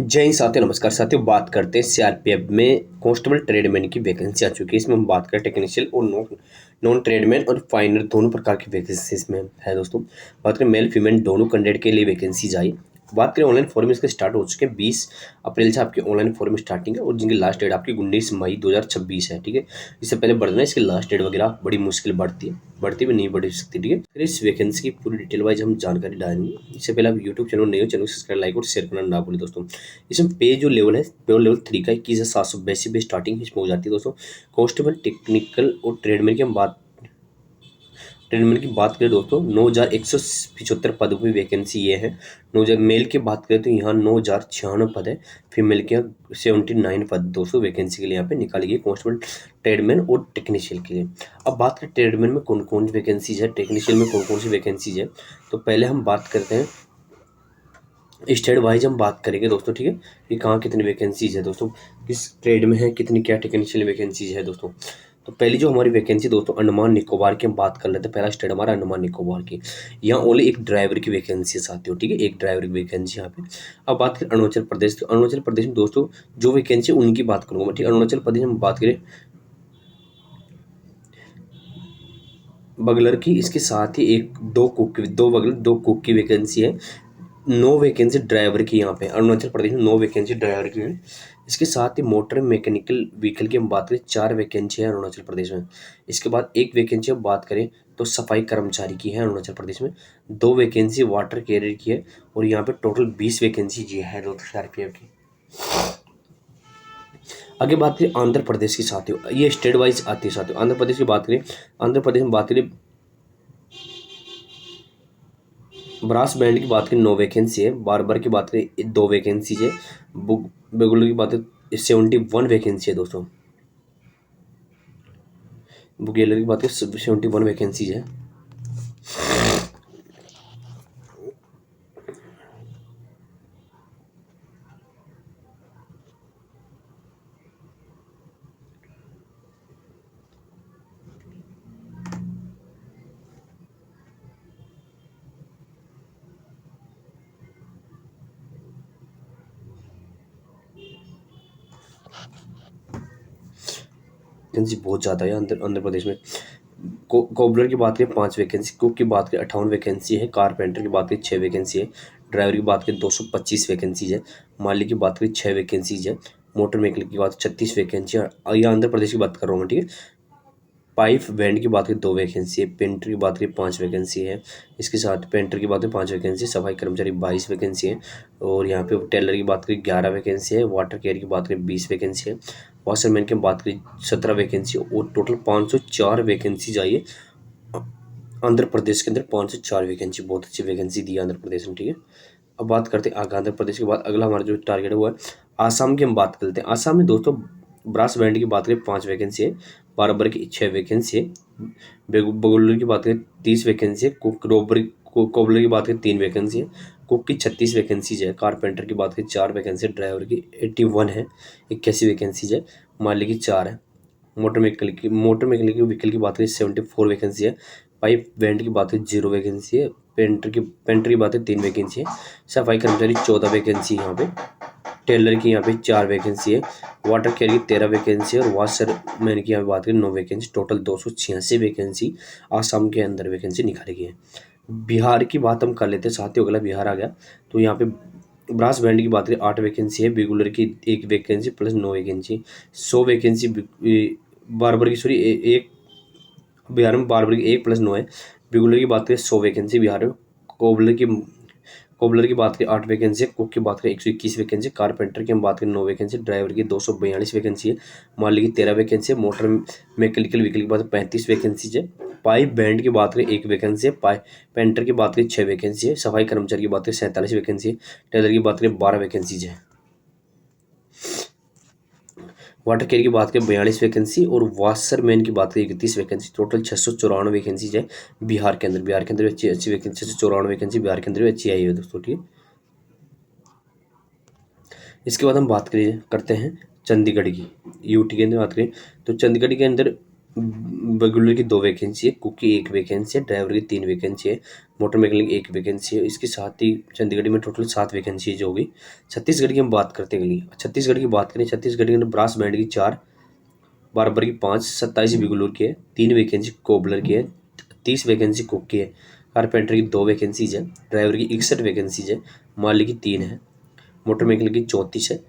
जय हिंद साथियों, नमस्कार साथियों। बात करते हैं सीआरपीएफ में कांस्टेबल ट्रेडमैन की वैकेंसी आ चुकी है। इसमें हम बात करें टेक्नीशियल और नॉन ट्रेडमैन और फाइनर दोनों प्रकार की वैकेंसी इसमें है दोस्तों। बात करें मेल फीमेल दोनों कैंडिडेट के लिए वैकेंसीज आई। बात करें ऑनलाइन फॉर्म इसके स्टार्ट हो चुके हैं। 20 अप्रैल से आपकी ऑनलाइन फॉर्म स्टार्टिंग है और जिनकी लास्ट डेट आपकी 19 मई 2026 है। ठीक है, इससे पहले बढ़ना इसकी लास्ट डेट वगैरह बड़ी मुश्किल बढ़ती भी नहीं बढ़ सकती। ठीक है, फिर इस वैकेंसी की पूरी डिटेल वाइज हम जानकारी डालेंगे। इससे पहले आप यूट्यूब चैनल नए हो, चैनल को सब्सक्राइब, लाइक और शेयर करना ना भूलें दोस्तों। इसमें पे जो लेवल है, पे लेवल 3 का 21,782 पे स्टार्टिंग इसमें हो जाती है दोस्तों। कांस्टेबल टेक्निकल और ट्रेडमैन की बात करें दोस्तों, 9,175 पदों की वैकेंसी ये है। 9,000 मेल की बात करें तो यहाँ 9,096 पद है। फीमेल के यहाँ 79 पद दोस्तों वैकेंसी के लिए यहाँ पे निकाली गई कांस्टेबल ट्रेडमैन और टेक्नीशियल के लिए। अब बात करें ट्रेडमैन में कौन कौन सी वैकेंसीज है, टेक्नीशियल में कौन कौन सी वैकेंसीज है। तो पहले हम बात करते हैं स्टेट वाइज हम बात करेंगे दोस्तों। ठीक है, कि कहाँ कितनी वैकेंसीज है दोस्तों, किस ट्रेड में है, कितनी क्या टेक्नीशियल वैकेंसीज है दोस्तों। तो पहली जो हमारी वैकेंसी दोस्तों अंडमान निकोबार की हम बात कर लेते हैं। पहला स्टेट हमारा अंडमान निकोबार की। यहाँ ओनली एक ड्राइवर की वैकेंसी साथियों। ठीक है, एक ड्राइवर की वैकेंसी यहाँ पे। अब बात करें अरुणाचल प्रदेश, तो अरुणाचल प्रदेश में दोस्तों जो वैकेंसी उनकी बात करूंगा मैं। ठीक है, अरुणाचल प्रदेश में बात करें बगलर की, इसके साथ ही एक दो कुक की वैकेंसी है। 9 वैकेंसी ड्राइवर की यहाँ पे अरुणाचल प्रदेश में 9 वैकेंसी ड्राइवर की है। इसके साथ ही मोटर मैकेनिकल व्हीकल की हम बात करें 4 वैकेंसी है अरुणाचल प्रदेश में। इसके बाद एक वैकेंसी हम बात करें तो सफाई कर्मचारी की है अरुणाचल प्रदेश में। 2 वैकेंसी वाटर कैरियर की है और यहाँ पे टोटल 20 वैकेंसी जी है दोस्तों सीआरपीएफ की। आगे बात करें आंध्र प्रदेश की साथियों, ये स्टेट वाइज आती है साथियों। आंध्र प्रदेश की बात करें, आंध्र प्रदेश में बात करें ब्रास बैंड की बात करें 9 वैकेंसी है। बार्बर की बात करें 2 वैकेंसी है। बेगुलर की बात करें 71 वैकेंसी है दोस्तों। बुगेलर की बात करें 71 वैकेंसी है। वैकेंसी बहुत ज़्यादा है आंध्र प्रदेश में। कोबलर की बात करें 5 वैकेंसी, कुक की बात करें 58 वैकेंसी है, कारपेंटर की बात करें 6 वैकेंसी है, ड्राइवर की बात करें 225 वैकेंसीज है, माली की बात करें 6 वैकेंसीज है, मोटर मैकेनिक की बात 36 वैकेंसी है। ये आंध्र प्रदेश की बात कर रहा हूँ मैं। ठीक है, पाइप बैंड की बात करें 2 वैकेंसी है, पेंटर की बात करें 5 वैकेंसी है। इसके साथ पेंटर की बात करें 5 वैकेंसी, सफाई कर्मचारी 22 वैकेंसी है और यहाँ पे टेलर की बात करें 11 वैकेंसी है, वाटर केयर की बात करें 20 वैकेंसी है, वॉशरमैन की बात करें 17 वैकेंसी और टोटल 504 वैकेंसी चाहिए आंध्र प्रदेश के अंदर। 504 वैकेंसी, बहुत अच्छी वैकेंसी दी है आंध्र प्रदेश में। ठीक है, अब बात करते हैं आगे आंध्र प्रदेश के बाद अगला हमारा जो टारगेट है वो है आसाम की हम बात करते हैं। आसाम में दोस्तों ब्रास बैंड की बात करें 5 वैकेंसी है, बारबर की 6 वैकेंसी है, बगुलर की बात करें 30 वैकेंसी है, कोबलर की बात करें 3 वैकेंसी है, कुक की 36 वैकेंसीज है, कारपेंटर की बात करें 4 वैकेंसी है, ड्राइवर की 81 है, 81 वैकेंसीज है, माली की 4 है, मोटर मैकेनिकल व्हीकल की बात करें 74 वैकेंसी है, पाइप बैंड की बात करें 0 वैकेंसी है, पेंटर की बात है 3 वैकेंसी है, सफाई कर्मचारी 14 वैकेंसी है यहाँ पे, टेलर की यहाँ पे 4 वैकेंसी है, वाटर केयर की 13 वैकेंसी है और वॉशरमैन की यहाँ पे बात करें 9 वैकेंसी, टोटल 286 वैकेंसी आसाम के अंदर वैकेंसी निकाली गई है। बिहार की बात हम कर लेते हैं साथियों, अगला बिहार आ गया। तो यहाँ पे ब्रास बैंड की बात करें 8 वैकेंसी है, बिगुलर की 1 vacancy plus 9 vacancy, 100 vacancy barber की सॉरी एक बिहार में बार्बर की 1 प्लस 9 है। बिगुलर की बात करें 100 वैकेंसी बिहार में, कोबलर की कोबलर की बात करें 8 वैकेंसी है, कुक की बात करें 121 वैकेंसी, कारपेंटर की हम बात करें 9 वैकेंसी, ड्राइवर की 242 वैकेंसी है, माली की 13 वैकेंसी है, मोटर मैकेनिकल व्हीकल की बात 35 वैकेंसी है, पाइप बैंड की बात करें 1 वैकेंसी है, पेंटर की बात करें 6 वैकेंसी है, सफाई कर्मचारी की बात करें 47 वैकेंसी है, टेलर की बात करें 12 वैकेंसीज है, वाटर केयर की बात करें 42 वैकेंसी और वॉशरमैन की बात करें 31 वैकेंसी, टोटल 694 वैकेंसी है बिहार के अंदर। बिहार के अंदर अच्छी अच्छी वैकेंसी, 694 वैकेंसी बिहार के अंदर भी अच्छी आई है दोस्तों। ठीक है, इसके बाद हम बात करते हैं चंडीगढ़ की, यूटी के अंदर बात करें तो चंडीगढ़ के अंदर रेगुलर की 2 वैकेंसी है, कुक की 1 वैकेंसी है, ड्राइवर की 3 वैकेंसी है, मोटर मैकेनिक की 1 वैकेंसी है। इसके साथ ही चंडीगढ़ में टोटल 7 वैकेंसी जो होगी। छत्तीसगढ़ की हम बात करते हैं अगली। छत्तीसगढ़ की बात करें, छत्तीसगढ़ के अंदर ब्रास बैंड की 4, बार्बर की 5, 27 बिगुलूर की है, 3 वैकेंसी कोबलर की है, 30 वैकेंसी कुक की है, कारपेंटर की 2 वैकेंसीज है, ड्राइवर की 61 वैकेंसीज है, माली की 3 है, मोटर मैकेनिक की 34 है,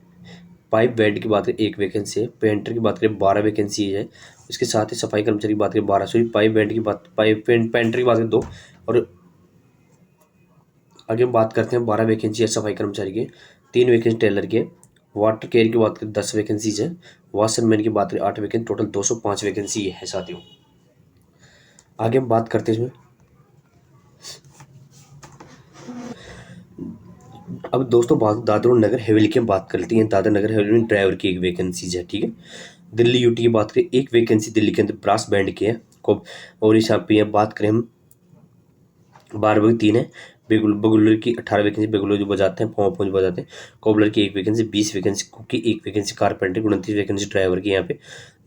पाइप वेल्ड की बात करें 1 वैकेंसी है, पेंटर की बात करें 12 वैकेंसी है। इसके साथ ही सफाई कर्मचारी की बात करें 12, सॉरी पाइप वेल्ड की बात, पेंटर की बात करें 2, और आगे हम बात करते हैं 12 वैकेंसी है सफाई कर्मचारी के, 3 वैकेंसी टेलर के। वाटर केयर की बात करें 10 वैकेंसीज है, वॉशरमैन की बात करें 8 वैकेंसी, टोटल 205 वैकेंसी है साथियों। आगे हम बात करते हैं इसमें, अब दोस्तों दादर और नगर हवेली की हम बात करते हैं। दादर नगर हवेली में ड्राइवर की 1 वैकेंसीज है, ठीक है। दिल्ली यूटी की बात करें 1 वैकेंसी दिल्ली के अंदर ब्रास बैंड की है को, और इस यहाँ पे बात करें हम 12 की 3 है, बगुलर की 18 वैकेंसी, बगुलर जो बजाते हैं पाँव जो बजाते हैं, कोबलर की 1 वैकेंसी, 20 वैकेंसी कुक की 1 वैकेंसी, कारपेंटर की 29 वैकेंसी, ड्राइवर की यहाँ पे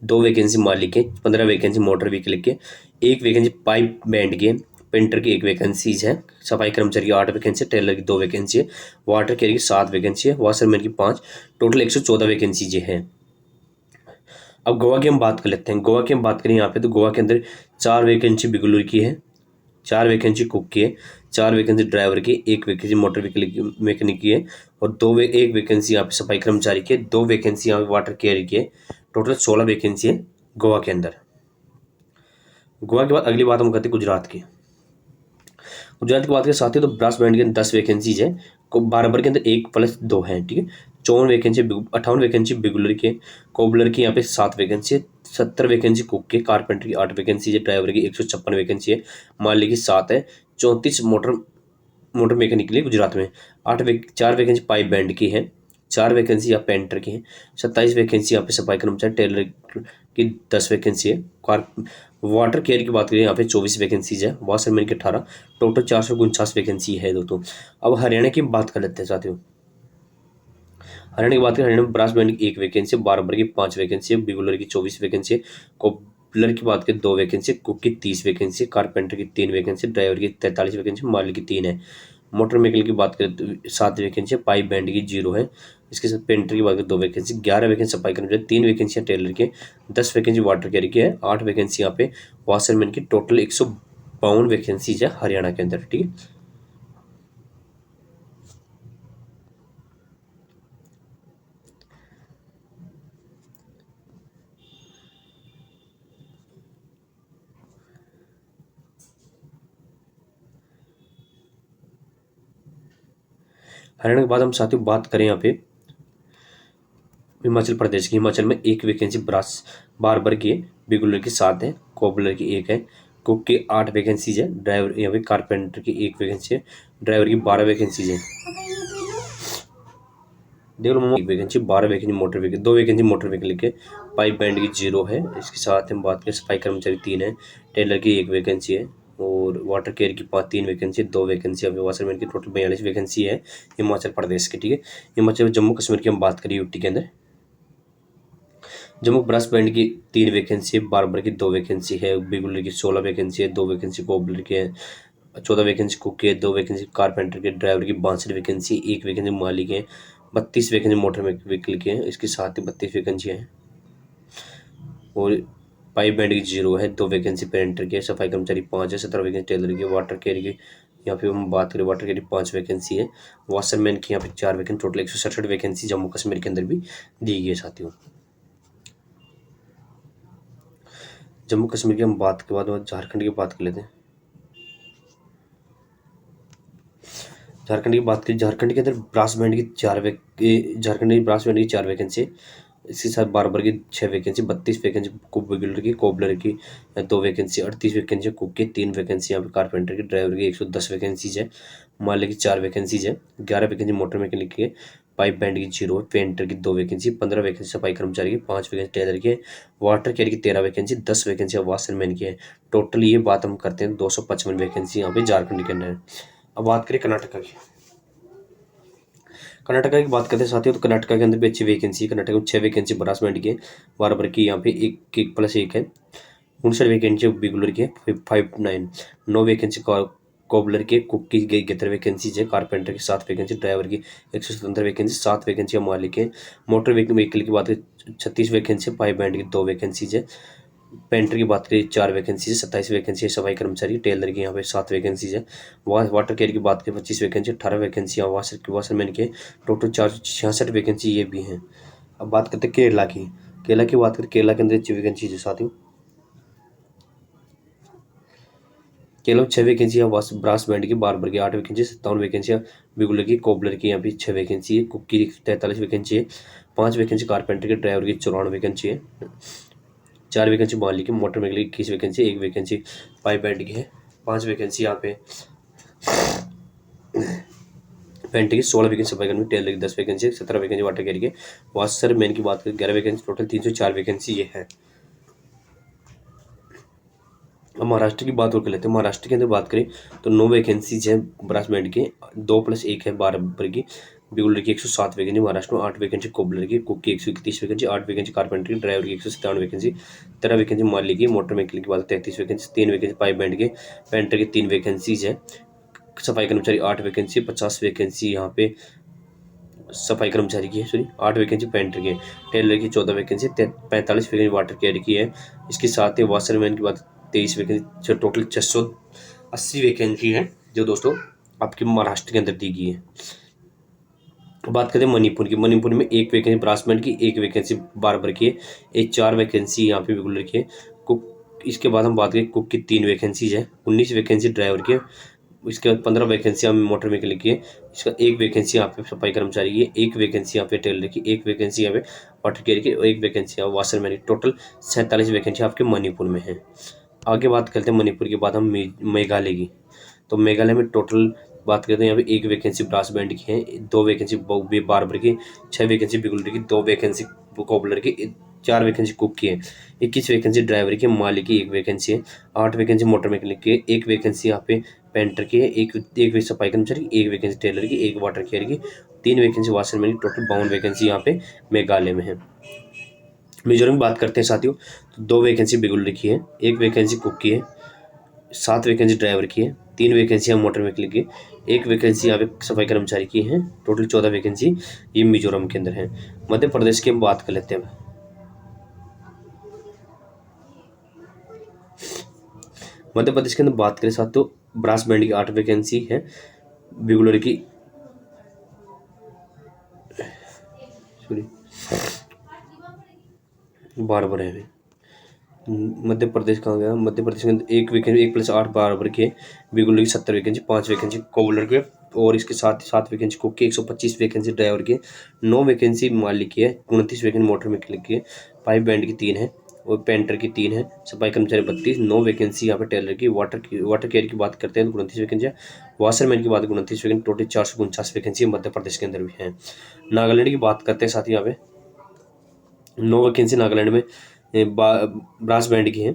2 वैकेंसी, मालिक के 15 वैकेंसी, मोटर व्हीकल के 1 वैकेंसी, पाइप बैंड के, पेंटर की 1 वैकेंसीज है, सफाई कर्मचारी की 8 वैकेंसी, टेलर की 2 वैकेंसी है, वाटर केयर की 7 वैकेंसी है, वॉशरमैन की 5, टोटल 114 वैकेंसीज है। अब गोवा की हम बात कर लेते हैं। गोवा की हम बात करें यहाँ पे, तो गोवा के अंदर 4 वैकेंसी बिगुलर की है, 4 वैकेंसी कुक की है, 4 वैकेंसी ड्राइवर की, 1 वैकेंसी मोटर व्हीकल मैकेनिक की है, और 1 वैकेंसी यहाँ पे सफाई कर्मचारी की है, 2 वैकेंसी यहाँ पे वाटर केयर की है। टोटल 16 वैकेंसी है गोवा के अंदर। गोवा के बाद अगली बात हम करते हैं गुजरात की। गुजरात की बात करें साथ ही, तो ब्रास बैंड के अंदर 10 वैकेंसीज है, बारबर के अंदर 1+2 है, ठीक है। 54 वैकेंसी, 58 वैकेंसी बिगुलर के, कोबलर की यहाँ पे 7 वैकेंसी है, 70 वैकेंसी कुक के, कारपेंटर की 8 वैकेंसी है, ड्राइवर की 156 वैकेंसी है, माली की 7 है, 34 मोटर मैकेनिक के लिए गुजरात में, 4 वैकेंसी पाइप बैंड की है, 4 वैकेंसी यहाँ पेंटर की है, 27 वैकेंसी यहाँ पे सफाई कर्मचारी, टेलर की 10 वैकेंसी है, कार वाटर केयर की बात करें यहाँ पे 24 वैकेंसीज है, वॉशरमैन की 18, टोटल 449 वैकेंसी है दोस्तों। अब हरियाणा की बात कर लेते हैं साथियों। हरियाणा की बात करें, हरियाणा में ब्रास बैंड की 1 वैकेंसी है, बार्बर की 5 वैकेंसी है, बिगुलर की 24 वैकेंसी है, कोबलर की बात करें 2 वैकेंसी, कुक की 30 वैकेंसी, कारपेंटर की 3 वैकेंसी, ड्राइवर की 43 वैकेंसी, माली की 3 है, मोटर मैकेनिक की बात करें तो 7 वैकेंसी है, पाइप बैंड की 0 है। इसके साथ पेंटर की बात करें 2 वैकेंसी, 11 वैकेंसी सफाई कर्मचारी, 3 वैकेंसी टेलर के, 10 वैकेंसी वाटर कैरी की है, 8 वैकेंसी यहाँ पे वॉशरमैन की, टोटल 152 वैकेंसीज है हरियाणा के अंदर, ठीक है। हरियाणा के बाद हम साथियों बात करें यहाँ पे हिमाचल प्रदेश की। हिमाचल में 1 वैकेंसी ब्रास बार्बर की है, बिगुलर की 7 है, कोबलर की 1 है, कुक की 8 वैकेंसीज है, ड्राइवर यहाँ पे कारपेंटर की 1 वैकेंसी है, ड्राइवर की 12 वैकेंसीज है। देख लो मोमो 1 vacancy, 12 vacancy motor vehicle, 2 vacancy motor vehicle के, पाइप बैंड की 0 है। इसके साथ हम बात करें सफाई कर्मचारी 3 है, टेलर की 1 वैकेंसी है, और वाटर केयर की 3 वैकेंसी, 2 वैकेंसी अभी वॉशरमैन की, टोटल 42 वैकेंसी है हिमाचल प्रदेश की, ठीक है। हिमाचल जम्मू कश्मीर की हम बात करें यूटी के अंदर, जम्मू ब्रास बैंड की 3 वैकेंसी है, बार्बर की 2 वैकेंसी है, बिगुलर की 16 वैकेंसी है, 2 वैकेंसी कोबलर की है, 14 वैकेंसी कुक के, 2 वैकेंसी कारपेंटर के, ड्राइवर की 62 वैकेंसी, 1 वैकेंसी मालिक है, 32 वैकेंसी मोटर व्हीकल के हैं, इसके साथ ही 32 वैकेंसी हैं, और पाइप बैंड की 0 है, 2 वैकेंसी पेंटर के, सफाई कर्मचारी 5 है, 17 वैकेंसी टेलर की, वाटर केयर की यहाँ पे हम बात करें वाटर केयर की 5 वैकेंसी है, वॉशरमैन की यहाँ पे 4 vacancy, total 167 vacancy Jammu Kashmir के अंदर भी दी गई है साथियों। जम्मू कश्मीर की हम बात के बाद झारखंड की बात कर लेते हैं। झारखंड की बात करें, झारखंड के अंदर ब्रास बैंड की 4 झारखंड की ब्रास बैंड की 4 वैकेंसी है, इसके साथ बार्बर की 6 वैकेंसी, 32 वैकेंसी कुक बिगुलर की, कोबलर की 2 वैकेंसी, 38 वैकेंसी कुक की, 3 वैकेंसी यहाँ पे कारपेंटर की, ड्राइवर की 110 वैकेंसीज है, मालिक की 4 वैकेंसीज है, 11 वैकेंसी मोटर मैकेनिक की है, पाइप बैंड की 0 है, पेंटर की 2 वैकेंसी, 15 वैकेंसी सफाई कर्मचारी की, 5 वैकेंसी टेलर की है, वाटर केयर की 13 वैकेंसी, 10 वैकेंसी वॉशरमैन की है। टोटल ये बात हम करते हैं 255 वैकेंसी यहाँ पे झारखंड के अंदर है। अब बात करें कर्नाटका की। कर्नाटका की बात करते हैं साथियों, तो कर्नाटका के अंदर भी अच्छी वैकेंसी है। कर्नाटका में 6 वैकेंसी ब्रास बैंड की है, बार्बर की यहाँ पे 1+1 है, 59 वैकेंसी बिगुलर की है 59। 9 वैकेंसी कोबलर के, कुक की 11 वैकेंसी है, कारपेंटर की 7 वैकेंसी, ड्राइवर की 177 वैकेंसी, 7 वैकेंसी मालिक है। मोटर व्हीकल की बात करें 36 वैकेंसी, पाइप बैंड की 2 वैकेंसी है। पेंटर की बात करें 4 वैकेंसी है, 27 वैकेंसी है। सफाई कर्मचारी टेलर की यहाँ पे 7 वैकेंसी है। वाटर केयर की बात करें 25 वैकेंसी, 18 वैकेंसी है। वाशरमैन के टोटल 466 वैकेंसी ये भी हैं। अब बात करते हैं केरला की। केरला की बात करें, केरला के अंदर 6 वैकेंसी है साथियों। केवल 6 वैकेंसी है ब्रास बैंड की, बार्बर की 8 वैकेंसी, 57 वैकेंसी है। बिगुलर की, कोबलर की यहाँ पे 6 वैकेंसी है। कुक की 43 वैकेंसी है। 5 वैकेंसी कारपेंटर के, ड्राइवर की 94 वैकेंसी है। 4 वैकेंसी माली की, मोटर मैकेनिक की 21 वैकेंसी, 1 वैकेंसी पाइप बैंड की है। 5 वैकेंसी यहाँ पे पेंट की, 16 वैकेंसी सफाई कर्मी, टेलर की 10 वैकेंसी, 17 वैकेंसी वाटर कैरी के। वाशर मैन की बात करें 11 वैकेंसी, टोटल 304 वैकेंसी ये है। अब महाराष्ट्र की बात और कर लेते हैं। महाराष्ट्र के अंदर बात करें तो 9 वैकेंसीज है ब्रास बैंड के, 2+1 है बारबर की। बिगुलर की 107 वैकेंसी महाराष्ट्र में, 8 वैकेंसी कोबलर की, कुक की 131 वैकेंसी, 8 वैकेंसी कारपेंटर की, ड्राइवर की 157 वैकेंसी, 13 वैकेंसी माली की। मोटर मैकेनिक की बात 33 वैकेंसी, 3 वैकेंसी पाइप बैंड के, पेंटर की 3 वैकेंसीज है। सफाई कर्मचारी 8 वैकेंसी, 50 वैकेंसी यहाँ पे सफाई कर्मचारी की है, सॉरी 8 वैकेंसी पेंटर की है। टेलर की 14 वैकेंसी, 45 वैकेंसी वाटर कैरी की है। इसके साथ ही वाशरमैन की बात 23 वैकेंसी, टोटल 680 वैकेंसी है जो दोस्तों आपके महाराष्ट्र के अंदर दी गई है। बात करते हैं मणिपुर की। मणिपुर में 1 वैकेंसी ब्रासमैन की, 1 वैकेंसी बार्बर की है, एक 4 वैकेंसी यहाँ पे बिगुलर की है। कुक, इसके बाद हम बात करें कुक की 3 वैकेंसीज है, 19 वैकेंसी ड्राइवर की है। इसके बाद 15 वैकेंसी हमें मोटर मैकेनिक की है। इसका 1 वैकेंसी यहाँ पे सफाई कर्मचारी की है, 1 वैकेंसी यहाँ पे टेलर की, 1 वैकेंसी यहाँ पे वाटर केयर की, 1 वैकेंसी यहाँ वाशरमैन की। टोटल 47 वैकेंसी आपके मणिपुर में है। आगे बात करते हैं मणिपुर के बाद हम मेघालय की। तो मेघालय में टोटल बात करते हैं यहाँ पे 1 वैकेंसी ब्रास बैंड की है, 2 वैकेंसी बार्बर की, 6 वैकेंसी बिगुलर की, 2 वैकेंसी कोबलर की, 4 वैकेंसी कुक की है, 21 वैकेंसी ड्राइवर की, माली की 1 वैकेंसी है, 8 वैकेंसी मोटर मैकेनिक की, 1 वैकेंसी यहाँ पे पेंटर की है, एक वैकेंसी सफाई कर्मचारी, 1 वैकेंसी टेलर की, 1 वाटर केयर की, 3 वैकेंसी वाशरमैन की। टोटल 52 वैकेंसी यहाँ पे मेघालय में है। मिजोरम की बात करते हैं साथियों, तो 2 वैकेंसी बिगुलर की है, 1 वैकेंसी कुक की है, 7 वैकेंसी ड्राइवर की है, 3 वैकेंसी यहाँ मोटर मैकेनिक की, 1 वैकेंसी यहाँ पे सफाई कर्मचारी की है। टोटल 14 वैकेंसी ये मिजोरम के अंदर है। मध्य प्रदेश की हम बात कर लेते हैं। मध्य प्रदेश के अंदर बात करें साथियों, ब्रास बैंड की 8 वैकेंसी है, बिगुलर की सॉरी बारबर है। मध्य प्रदेश कहाँ गया, मध्य प्रदेश के अंदर 1 वैकेंसी 1+8 बारबर की है, बिगुलर की 70 वैकेंसी, 5 वैकेंसी कोबलर के, और इसके साथ 7 वैकेंसी कुक की, 125 वैकेंसी ड्राइवर की, 9 वैकेंसी मालिक की है, 29 वैकेंसी मोटर मैकेनिक की है, पाइप बैंड की 3 है और पेंटर की 3 है, सफाई कर्मचारी 32, 9 वैकेंसी यहाँ पे टेलर की। वाटर केयर की बात करते हैं तो 29 वैकेंसी है, वाशरमैन की बात 29 vacancy, total 449 vacancy Madhya Pradesh के अंदर भी है। नागालैंड की बात करते हैं साथ ही यहाँ पे 9 वैकेंसी नागालैंड में ब्रास बैंड की है,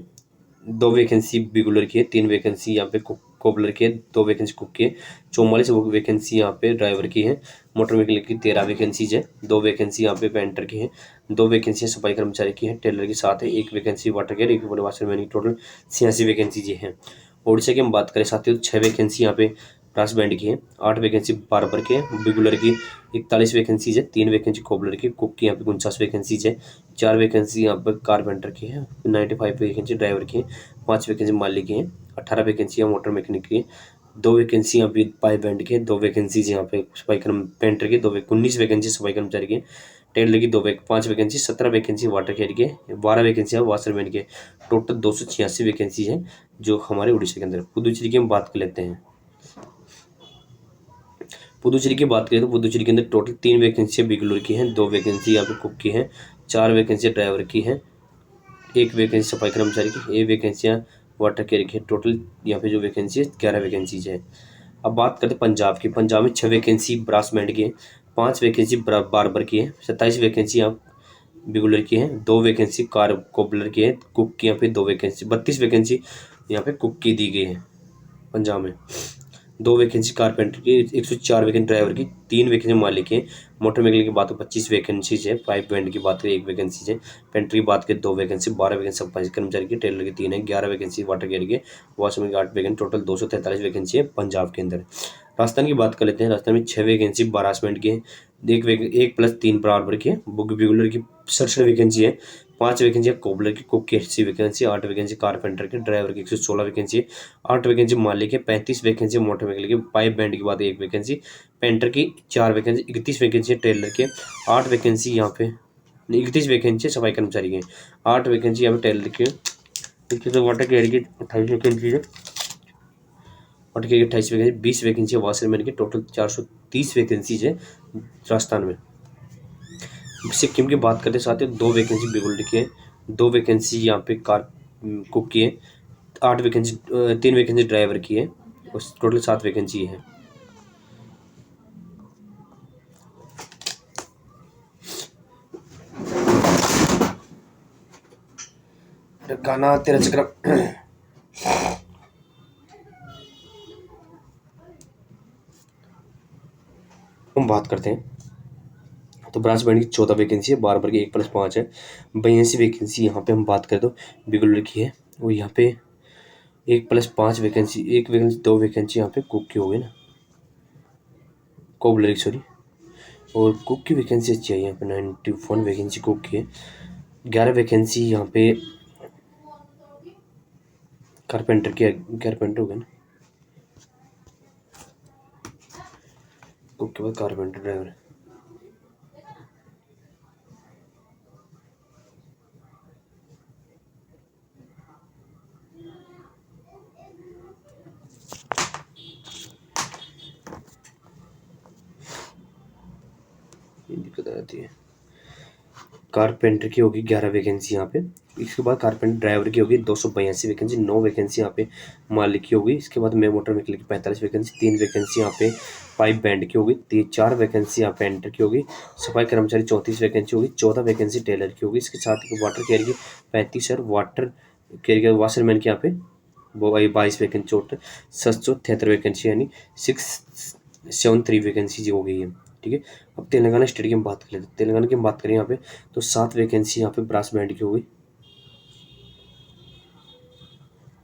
2 वैकेंसी बिगुलर की है, 3 वैकेंसी यहाँ पे कोबलर की है, 2 वैकेंसी कुक की है, 44 वैकेंसी यहाँ पे ड्राइवर की है, मोटर मैकेनिक की 13 वैकेंसीज है, 2 वैकेंसी यहाँ पे पेंटर की है, 2 वैकेंसी सफाई कर्मचारी की है, टेलर की 7 है, 1 वैकेंसी वाटर केयर, 1 वाशरमैन की। टोटल 86 वैकेंसी ये है। ओडिशा की हम बात करें साथियों, 6 वैकेंसी यहाँ पे ब्रास बैंड की है, 8 वैकेंसी बार्बर के, बिगुलर की 41 वैकेंसीज है, 3 वैकेंसी कोबलर की, कुक की यहाँ पे 49 वैकेंसीज है, 4 वैकेंसी यहाँ पर कारपेंटर की है, 95 वैकेंसी ड्राइवर की है, 5 वैकेंसी माली की है, 18 वैकेंसी यहाँ मोटर मैकेनिक की है, 2 वैकेंसी यहाँ पे पाइप बैंड की है, 2 वैकेंसीज यहाँ पे सफाई कर्म पेंटर की, 19 वैकेंसी सफाई कर्मचारी की, टेलर की 5 वैकेंसी, 17 वैकेंसी वाटर केयर के, 12 वैकेंसी है वाशरमैन के। टोटल 286 वैकेंसी है जो हमारे उड़ीसा के अंदर। पुदुचेरी की हम बात कर लेते हैं। पुदुचेरी की बात करें तो पुदुचेरी के अंदर टोटल 3 वैकेंसी बिगलुर की हैं, 2 वैकेंसी यहाँ पे कुक की हैं, 4 वैकेंसी ड्राइवर की हैं, 1 वैकेंसी सफाई कर्मचारी की, 1 वैकेंसियाँ वाटर केयर की है। टोटल यहाँ पे जो वैकेंसी है 11 वैकेंसीज है। अब बात करते हैं पंजाब की। पंजाब में 6 वैकेंसी ब्रास बैंड की है, 5 वैकेंसी बार्बर की है, 27 वैकेंसी यहाँ बिगुलर की है, 2 वैकेंसी कार कोबलर की है, कुक की यहाँ पे 2 वैकेंसी, 32 वैकेंसी यहाँ पे कुक की दी गई है पंजाब में। 2 वैकेंसी कारपेंटर की, 104 वैकेंसी ड्राइवर की, 3 वैकेंसी मालिक की। मोटर मैकेनिक की बात करें 25 वैकेंसीज है। पाइप बैंड की बात करें 1 वैकेंसी है। पेंटर की बात करें 2 वैकेंसी, 12 वैकेंसी सफाई कर्मचारी की। टेलर की 3 है, 11 वैकेंसी वाटर गियर की। वॉचमैन की 8 वैकेंसी, टोटल 243 वैकेंसी है पंजाब के अंदर। राजस्थान की बात कर लेते हैं। राजस्थान में 6 वैकेंसी हरासमेंट की है, एक प्लस 3 बराबर की है। बुक बिगुलर की 67 वैकेंसी है। 5 वैकेंसी है कोबलर की, कुक की 80 वैकेंसी, 8 वैकेंसी कारपेंटर की, ड्राइवर की 116 वैकेंसी है। 8 वैकेंसी मालिक है, 35 वैकेंसी मोटर मैकेनिक की। पाइप बैंड की बात 1 वैकेंसी, पेंटर की 4 वैकेंसी, 31 वैकेंसी है टेलर के। 8 वैकेंसी यहाँ पे 31 वैकेंसी है सफाई कर्मचारी के। 8 वैकेंसी यहाँ पे टेलर के। तो वाटर केयर की 28 वैकेंसी है। वाटर केयर की 28 वैकेंसी, 20 वैकेंसी है वाशरमैन की। टोटल 430 वैकेंसीज है राजस्थान में। सिक्किम की बात करते साथ ही 2 वैकेंसी बिगुल की है, 2 वैकेंसी यहाँ पे कार कुक की है, 8 वैकेंसी 3 वैकेंसी ड्राइवर की है, और टोटल 7 वैकेंसी है। गाना तेरा चक्र हम बात करते हैं तो ब्रास बैंड की 14 वैकेंसी है, बारबर की 1+5 है। 82 वैकेंसी यहाँ पे हम बात करें तो बिगुलर की है, वो यहाँ पे 1+5 वैकेंसी, 1 वैकेंसी 2 वैकेंसी यहाँ पे कुक की हो गई ना, कोबलर की सॉरी। और कुक की वैकेंसी अच्छी है यहाँ पे, 91 वैकेंसी कुक की है। 11 वैकेंसी यहाँ पे कारपेंटर की है, कारपेंटर हो गया ना, कुक के बाद कारपेंटर ड्राइवर। ये दिक्कत आती है। कारपेंटर की होगी 11 वैकेंसी यहाँ पे। इसके बाद कारपेंटर ड्राइवर की होगी 282 वैकेंसी, 9 वैकेंसी यहाँ पे मालिक की होगी। इसके बाद में मोटर मैकेनिक की 45 वैकेंसी, 3 वैकेंसी यहाँ पे पाइप बैंड की होगी, 4 वैकेंसी यहाँ पे एंटर की होगी। सफाई कर्मचारी 34 वैकेंसी होगी, 14 वैकेंसी टेलर की होगी। इसके साथ ही वाटर केयर की 35 और वाटर केयर के वाशरमैन की यहाँ पे वो 22 वैकेंसी, टोटल 773 वैकेंसी, यानी 673 वैकेंसी हो गई है। ठीक है। अब तेलंगाना स्टेट की हम बात कर लेते हैं। तेलंगाना की हम बात करें यहाँ पे तो 7 वैकेंसी यहाँ पे ब्रास बैंड की होगी।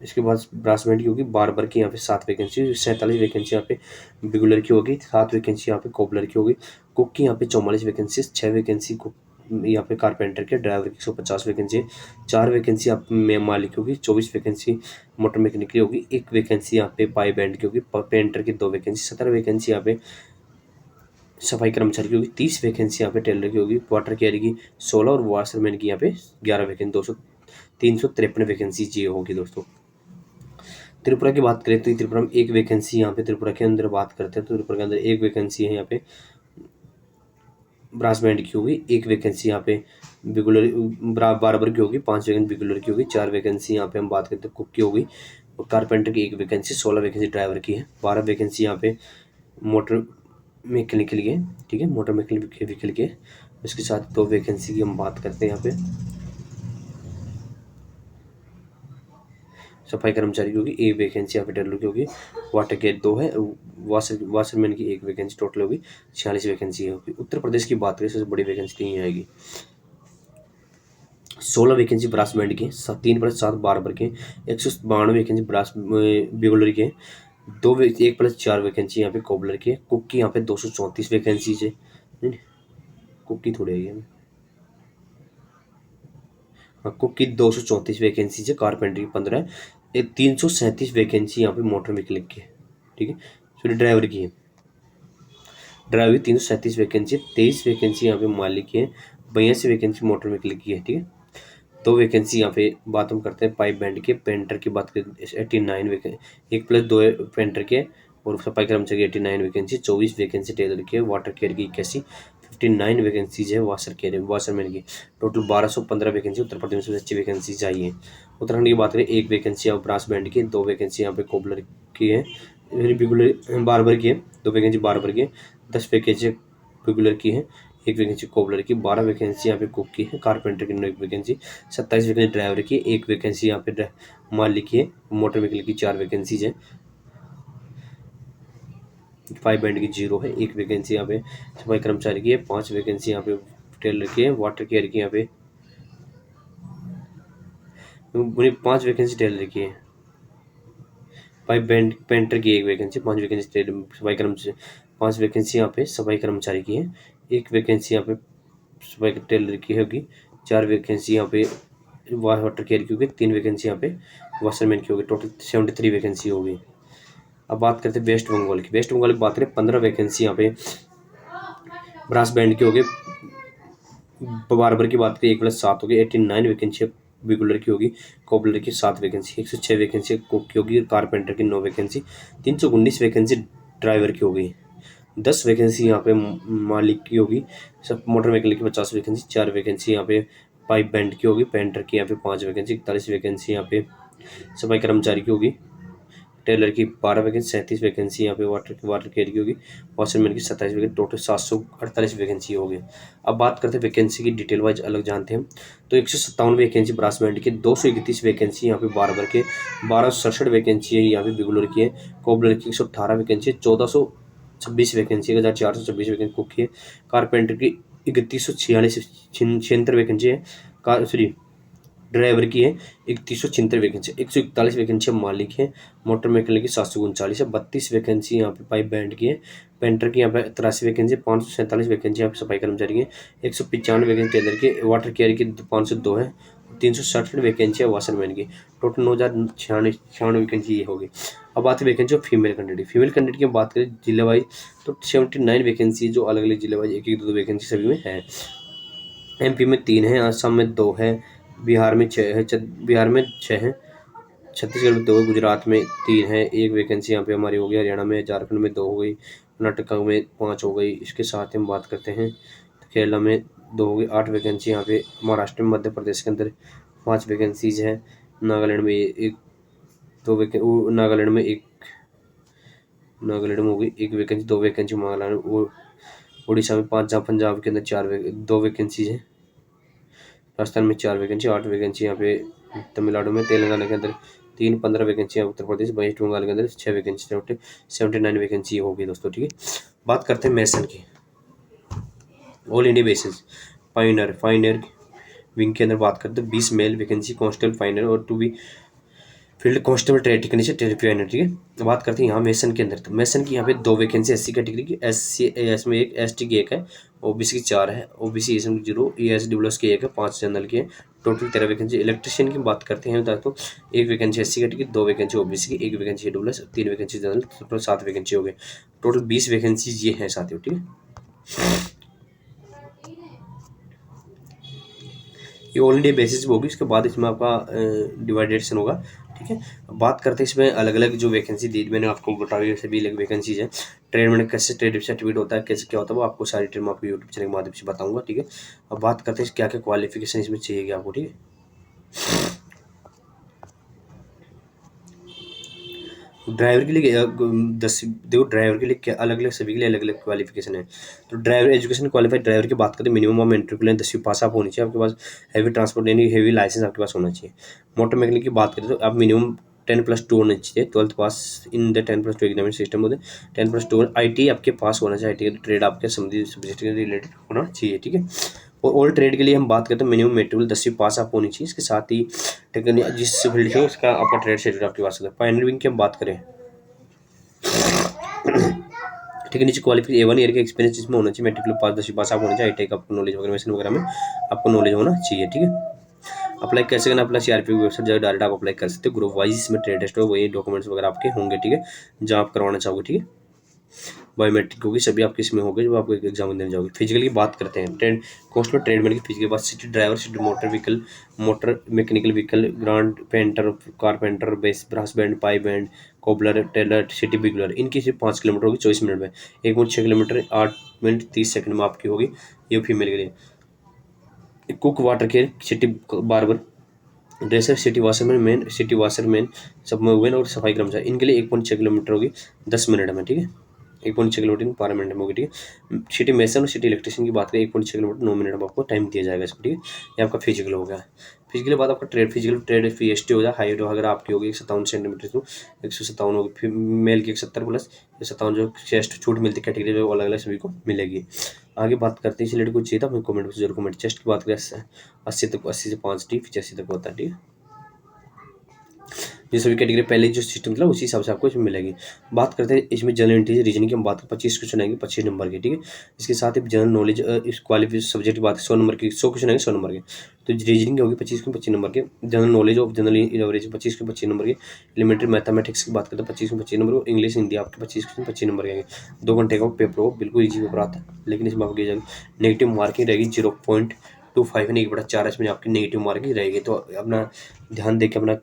इसके बाद ब्रास बैंड की होगी, बारबर की यहाँ पे 7 वैकेंसी, 47 वैकेंसी यहाँ पे बिगुलर की होगी, 7 वैकेंसी यहाँ पे कोबलर की होगी। कुक की यहाँ पे 44 वैकेंसी, 6 वैकेंसी कुक यहाँ पे कारपेंटर के, ड्राइवर की 150 वैकेंसी है। 4 वैकेंसी यहाँ पे मालिक की होगी, 24 वैकेंसी मोटर मैकेनिक की होगी, 1 वैकेंसी यहाँ पे पाइप बैंड की होगी, पेंटर की 2 वैकेंसी, 17 वैकेंसी यहाँ पे सफाई कर्मचारी की होगी, 30 वैकेंसी यहाँ पे टेलर की होगी, वाटर केयर की 16 और वाशरमैन की यहाँ पे 11 वैकेंसी, 353 वैकेंसी चाहिए होगी दोस्तों। त्रिपुरा की बात करें तो त्रिपुरा में 1 वैकेंसी यहाँ पे त्रिपुरा के अंदर बात करते हैं तो त्रिपुरा के अंदर 1 वैकेंसी है यहाँ पे ब्रास बैंड की होगी, 1 वैकेंसी यहाँ पे बिगुलर बारबर की होगी, 5 वैकेंसी बिगुलर की होगी, 4 वैकेंसी यहाँ पे हम बात करते हैं कुक की होगी, और कारपेंटर की 1 वैकेंसी, 16 वैकेंसी ड्राइवर की है, 12 वैकेंसी यहाँ पे मोटर मैकेनिक के लिए। ठीक है, मोटर मैकेनिक व्हीकल के। इसके साथ 2 वैकेंसी की हम बात करते हैं यहाँ पे सफाई कर्मचारी की होगी, 1 वैकेंसी यहाँ पे टेलर की होगी, वाटर केयर 2 है, वाशरमैन की 1 वैकेंसी, टोटल होगी 46 वैकेंसी होगी। उत्तर प्रदेश की बात करें सबसे बड़ी वैकेंसी नहीं आएगी, 16 वैकेंसी ब्रास बैंड के, 3+7 बारबर के, 192 वैकेंसी ब्रास बिगुलर के, 1+4 वैकेंसी यहाँ पे कोबलर के। कुक की यहाँ पे 234 वैकेंसी है, कुक की थोड़ी है, हाँ कुक की 234 वैकेंसी है, कारपेंटर की 15 है, 337 वैकेंसी यहाँ पे मोटर मैकेनिक की है। ठीक है, सॉरी ड्राइवर की है, ड्राइवर की 337 वैकेंसी, 23 वैकेंसी यहाँ पे मालिक की है, 82 वैकेंसी मोटर मैकेनिक की है। ठीक है, 2 वैकेंसी यहाँ पे बात हम करते हैं पाइप बैंड के। पेंटर की बात करें 89 वैकेंसी, 1+2 पेंटर के, और सफाई कर्मचारी 89 वैकेंसी, 24 वैकेंसी टेलर के, वाटर केयर की 81, 59 वैकेंसीज है वाशरमैन की, टोटल 1215 वैकेंसी। उत्तर प्रदेश में अच्छी वैकेंसी चाहिए। उत्तराखंड की बात करें 1 वैकेंसी यहाँ ब्रास बैंड की, 2 वैकेंसी यहाँ पे कोबलर की है, बिगुलर बारबर की है, 2 वैकेंसी बारबर की है, 10 वैकेंसी बिगुलर की है, 1 वैकेंसी कोबलर की, 12 वैकेंसी यहाँ पे कुक की है, कारपेंटर की 1 वैकेंसी, 27 वैकेंसी ड्राइवर की, 1 वैकेंसी यहाँ पे मालिक की है, मोटर व्हीकल की 4 वैकेंसीज है। पाइप बैंड की 0 है, 1 वैकेंसी यहाँ पे सफाई कर्मचारी की है, 5 वैकेंसी यहाँ पे टेलर की है, वाटर केयर की यहाँ पे 5 वैकेंसी टेलर की है, पाइप बैंड पेंटर की 1 वैकेंसी, 5 वैकेंसी सफाई कर्मचारी, 5 वैकेंसी यहाँ पे सफाई कर्मचारी की है, 1 वैकेंसी यहाँ पे सफाई टेलर की होगी, 4 वैकेंसी यहाँ पे वाटर केयर की होगी, 3 वैकेंसी यहाँ पे वाशरमैन की होगी, टोटल 73 वैकेंसी होगी। अब बात करते हैं वेस्ट बंगाल की। वेस्ट बंगाल की बात करें 15 वैकेंसी यहाँ पे ब्रास बैंड की होगी, बार्बर की बात करें 1+7 होगी, 89 वैकेंसी बिगुलर की होगी, कोबलर की 7 वैकेंसी, 106 वैकेंसी कुक की होगी, कारपेंटर की 9 वैकेंसी, 319 वैकेंसी ड्राइवर की होगी, 10 वैकेंसी यहाँ पे मालिक की होगी, सब मोटर मैकेनिक की 50 वैकेंसी, 4 वैकेंसी यहाँ पे पाइप बैंड की होगी, पेंटर की यहाँ पे 5 वैकेंसी, 41 वैकेंसी यहाँ पे सफाई कर्मचारी की होगी, टेलर की 12 वैकेंसी, 37 वैकेंसी यहाँ पे वाटर केयर की होगी, वॉशरमैन की 27 वैकेंसी, टोटल 748 वैकेंसी होगी। अब बात करते हैं वैकेंसी की डिटेल वाइज अलग जानते हैं। तो 157 वैकेंसी ब्रास बैंड की, 231 वैकेंसी यहाँ पे बार्बर के, 1267 वैकेंसी है यहाँ पे बिगुलर की है, कोबलर की 118 वैकेंसी, 1426 वैकेंसी, 1426 वैकेंसी कुक की है, कारपेंटर की 3146 वैकेंसी है, कार सॉरी ड्राइवर की है 3176 वैकेंसी, 141 वैकेंसी मालिक है, मोटर मैकेनिक की 739 है, 32 वैकेंसी यहाँ पे पाइप बैंड की है, पेंटर की यहाँ पे 83 वैकेंसी, 547 वैकेंसी यहाँ पे सफाई कर्मचारी की है, 195 वैकेंसी टेलर की, वाटर केयर की 502 है, 367 वैकेंसी है वाशरमैन की, टोटल 9096 वैकेंसी ये होगी। अब बात है vacancy of female candidate. Female candidate की बात करें जिले वाइज तो 79 वैकेंसी जो अलग अलग जिले वाइज एक एक दो वैकेंसी सभी में है। एमपी में 3 है, असम में 2 है, बिहार में 6 है, बिहार में 6 है, छत्तीसगढ़ में 2 है, गुजरात में 3 है, 1 वैकेंसी यहाँ पे हमारी हो गई, हरियाणा में, झारखंड में 2 हो गई, कर्नाटक में 5 हो गई। इसके साथ ही हम बात करते हैं तो केरला में 2 हो गई, 8 वैकेंसी यहाँ पे, महाराष्ट्र में, मध्य प्रदेश के अंदर 5 वैकेंसीज हैं, नागालैंड में एक 2 नागालैंड में नागालैंड में हो गई 1 वैकेंसी, 2 वैकेंसी नागालैंड, वो उड़ीसा में 5, जहाँ पंजाब के अंदर 2 वैकेंसीज हैं, राजस्थान में 4 वैकेंसी, 8 वैकेंसी यहाँ पे तमिलनाडु में, तेलंगाना के अंदर 3, 15 वैकेंसी उत्तर प्रदेश, वेस्ट बंगाल के अंदर 6 वैकेंसी, टोटल 79 वैकेंसी होगी दोस्तों। ठीक है, बात करते हैं मेसन की। ऑल इंडिया बेसिस फाइनर विंग के अंदर बात करते हैं 20 मेल वैकेंसी, कांस्टेबल फाइनर और to be field constable trade के नीचे फाइनर। ठीक है, बात करते हैं यहाँ मेसन के अंदर। तो मेसन की यहाँ पे 2 वैकेंसी एससी कैटेगरी की, एस में 1, एसटी की 1 है, ओबीसी की 4 है, ओबीसी एस में 0, ईएसडब्ल्यूएस की 1 है, 5 जनरल की है, टोटल 13 वैकेंसी। इलेक्ट्रिशियन की बात करते हैं तो 1 vacancy SC category, 2 vacancy OBC की, 1 vacancy EWS, 3 vacancy general, total 7 vacancy हो गए, टोटल 20 वैकेंसी ये हैं साथियों। ठीक है, ये ऑल इंडिया बेसिस पे होगी, उसके बाद इसमें आपका डिवाइडेशन होगा। ठीक है, बात करते हैं इसमें अलग अलग जो वैकेंसी दी मैंने आपको बताई सभी अलग वैकेंसीज हैं। ट्रेड में कैसे ट्रेड सर्टिफिकेट होता है, कैसे क्या होता है, वो आपको सारी ट्रेड में आपको यूट्यूब चैनल के माध्यम से बताऊंगा। ठीक है, अब बात करते हैं क्या क्या क्वालिफिकेशन इसमें चाहिए आपको। ठीक है, ड्राइवर के लिए 10 देखो, ड्राइवर के लिए क्या अलग अलग सभी के लिए अलग अलग क्वालिफिकेशन है। तो ड्राइवर एजुकेशन क्वालिफाइड ड्राइवर की बात करें, मिनिमम ऑफ मेट्रिकुलेशन 10वीं पास आप होनी चाहिए आपके पास, हैवी ट्रांसपोर्ट यानी हैवी लाइसेंस आपके पास होना चाहिए। मोटर मैकेनिक की बात करें तो आप मिनिमम 10+2 होना चाहिए, 12th pass in the 10+2 examination system होते हैं, 10+2 आई आपके पास होना चाहिए, आई ट्रेड आपके संबंधित सब्जेक्ट के रिलेटेड होना चाहिए। ठीक है, और ऑल ट्रेड के लिए हम बात करते हैं मिनिमम मेट्रिकुल 10वीं पास आप होनी चाहिए, इसके साथ ही टेक्निकल जिस फील्ड से उसका आपका ट्रेड सर्टिफिकेट आपके पास होता है। फाइनल विंग की हम बात करें, ठीक है, नीचे क्वालिफिकेशन A1 ईयर का एक्सपीरियंस जिसमें होना चाहिए, मेट्रिकुलर पास 10वीं पास आप होना चाहिए, आई का आपको नॉलेज वगैरह में आपको नॉलेज होना चाहिए। ठीक है, अप्लाई कैसे करना, अपना सीआरपी वेबसाइट जाकर डायरेक्ट आप अप्लाई कर सकते हो, ग्रुप वाइज इसमें ट्रेड टेस्ट हो, वही डॉक्यूमेंट्स वगैरह आपके होंगे। ठीक है, जहाँ आप करवाना चाहोगे। ठीक है, बायोमेट्रिक होगी, सभी आपके इसमें होंगे जब आप एग्जाम देने जाओगे। फिजिकल की बात करते हैं, ट्रेड कांस्टेबल ट्रेडमैन की फिजिकल बात, city driver, city motor vehicle, motor mechanical vehicle, grand painter, carpenter, bass brass band, pipe band, cobbler, tailor, city bugler, इनकी सिर्फ 5 किलोमीटर होगी 24 मिनट में, 1.6 किलोमीटर 8 मिनट 30 सेकंड में आपकी होगी, ये फीमेल के लिए। Cook, water care, city barber, dresser, city washerman सब में और सफाई कर्मचारी, इनके लिए 1.6 किलोमीटर होगी 10 मिनट में। ठीक है, 1.6 किलोमीटर पार्लियामेंट में होगी, ठीक है। सिटी मेसन और सिटी इलेक्ट्रिशियन की बात करें 1.6 किलोमीटर 9 मिनट में आपको टाइम दिया जाएगा इसको, ठीक है। ये आपका फिजिकल हो गया। फिजिकल के बाद आपका ट्रेड FEST हो जाए, हाइट वगैरह आपकी होगी 57 सेंटीमीटर टू 157 होगी, फिर मेल की 71 प्लस 57 जो चेस्ट छूट मिलती है कैटेगरी वो अलग अलग सभी को मिलेगी। आगे बात करते हैं, इसलिए कुछ चाहिए था, कमेंट बॉक्स जरूर कमेंट। चेस्ट की बात करें 80 तक, 80 से 5 टी 85 तक होता है, ठीक है। ये सभी कैटेगरी पहले जो सिस्टम था उसी हिसाब से आपको इसमें मिलेगी। बात करते हैं इसमें जनरल इंटेलिजेंस रीजनिंग की हम बात करें 25 क्वेश्चन आएंगे 25 नंबर के, ठीक है। इसके साथ ही जनरल नॉलेज इस क्वालिफिकेशन सब्जेक्ट की बात 100 नंबर की, 100 क्वेश्चन आएंगे 100 नंबर के। तो रीजनिंग होगी 25 नंबर के, general knowledge of general average 25 number के, एलिमेंट्री मैथमेटिक्स की बात करते हैं 25 नंबर को, इंग्लिश हिंदी आपके 25 नंबर के आएंगे। 2 घंटे का पेपर हो, बिल्कुल ईजी पेपर आता है, लेकिन इसमें आपकी नेगेटिव मार्किंग रहेगी 0.25 नहीं 1/4 इसमें आपकी नेगेटिव मार्किंग रहेगी। तो अपना ध्यान देकर अपना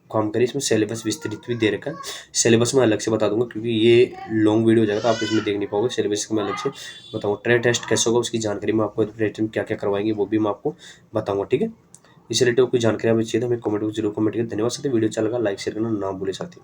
काम करें। इसमें सिलेबस विस्तृत भी दे रखा है, सिलेबस मैं अलग से बता दूंगा क्योंकि ये लॉन्ग वीडियो हो जाएगा तो आप इसमें देख नहीं पाओगे। सिलेबस का मैं अलग से बताऊंगा। ट्रेड टेस्ट कैसे होगा उसकी जानकारी मैं आपको, ट्रेड में क्या क्या करवाएंगे वो भी मैं आपको बताऊंगा, ठीक है। इस रिलेटेड कोई जानकारी आप चाहिए तो हमें कमेंट जरूर कमेंट करें। धन्यवाद साथी, वीडियो अच्छा लगा लाइक शेयर करना ना भूले साथी।